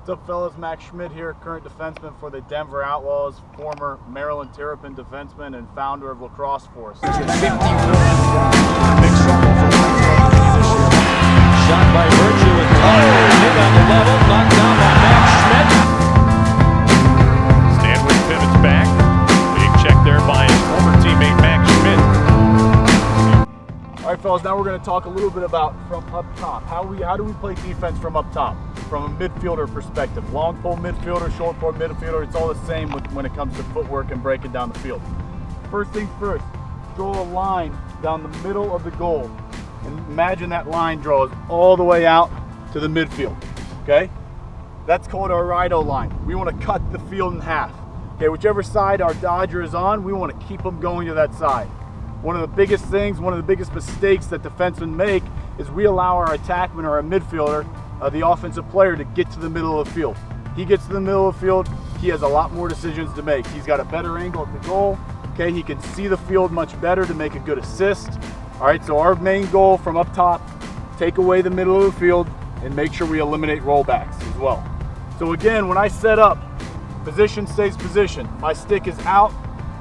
What's up, fellas? Max Schmidt here, current defenseman for the Denver Outlaws, former Maryland Terrapin defenseman, and founder of Lacrosse Force. 51. Big struggle for shot by Virtue and hit on the level, knocked down by Max Schmidt. Stanwick pivots back. Big check there by his former teammate Max Schmidt. All right, fellas, now we're going to talk a little bit about from up top. How do we play defense from up top? From a midfielder perspective. Long pole midfielder, short pole midfielder, it's all the same when it comes to footwork and breaking down the field. First things first, draw a line down the middle of the goal. And imagine that line draws all the way out to the midfield, okay? That's called our Rido line. We want to cut the field in half. Okay, whichever side our Dodger is on, we want to keep them going to that side. One of the biggest things, one of the biggest mistakes that defensemen make is we allow our attackman or our midfielder, the offensive player, to get to the middle of the field. He gets to the middle of the field, he has a lot more decisions to make. He's got a better angle at the goal, okay? He can see the field much better to make a good assist. All right, so our main goal from up top, take away the middle of the field and make sure we eliminate rollbacks as well. So again, when I set up, position stays position. My stick is out,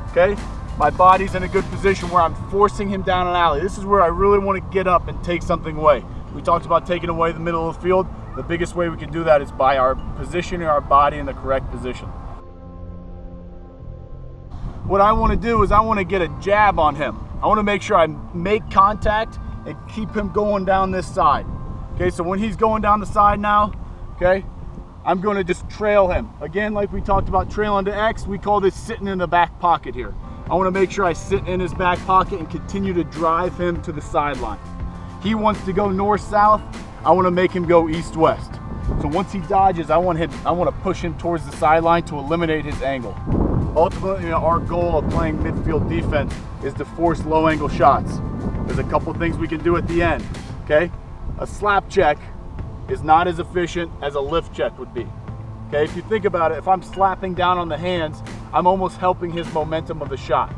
okay? My body's in a good position where I'm forcing him down an alley. This is where I really want to get up and take something away. We talked about taking away the middle of the field. The biggest way we can do that is by our positioning our body in the correct position. What I want to do is I want to get a jab on him. I want to make sure I make contact and keep him going down this side. Okay, so when he's going down the side now, okay, I'm going to just trail him. Again, like we talked about trailing to X, we call this sitting in the back pocket here. I want to make sure I sit in his back pocket and continue to drive him to the sideline. He wants to go north-south, I want to make him go east-west. So once he dodges, I want to push him towards the sideline to eliminate his angle. Ultimately, our goal of playing midfield defense is to force low-angle shots. There's a couple things we can do at the end, okay? A slap check is not as efficient as a lift check would be. Okay, if you think about it, if I'm slapping down on the hands, I'm almost helping his momentum of the shot.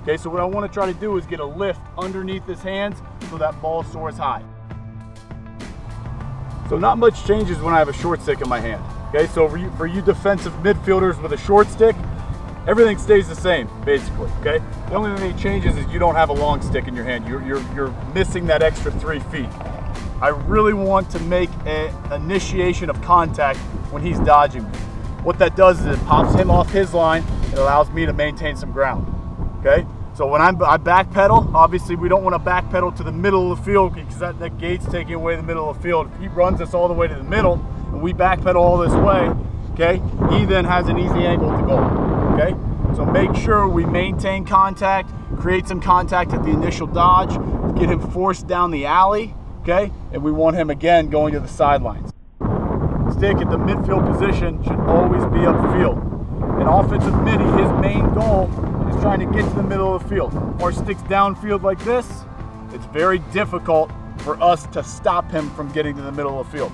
Okay, so what I want to try to do is get a lift underneath his hands so that ball soars high. So not much changes when I have a short stick in my hand. Okay, so for you defensive midfielders with a short stick, everything stays the same, basically, okay? The only thing that changes is you don't have a long stick in your hand. You're missing that extra 3 feet. I really want to make an initiation of contact when he's dodging me. What that does is it pops him off his line. It allows me to maintain some ground, okay? So when I backpedal, obviously we don't want to backpedal to the middle of the field because that gate's taking away the middle of the field. If he runs us all the way to the middle and we backpedal all this way, okay, he then has an easy angle to goal, okay? So make sure we maintain contact, create some contact at the initial dodge, get him forced down the alley, okay? And we want him again going to the sidelines. Stick at the midfield position should always be upfield. An offensive midi, his main goal is trying to get to the middle of the field. Or sticks downfield like this, it's very difficult for us to stop him from getting to the middle of the field.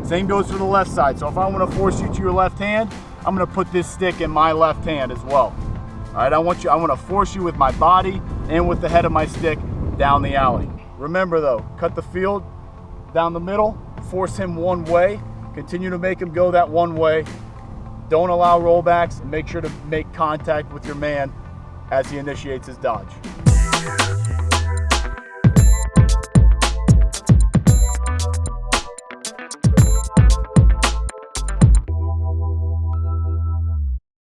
Same goes for the left side. So if I want to force you to your left hand, I'm going to put this stick in my left hand as well. All right, I want to force you with my body and with the head of my stick down the alley. Remember though, cut the field down the middle, force him one way, continue to make him go that one way. Don't allow rollbacks, and make sure to make contact with your man as he initiates his dodge.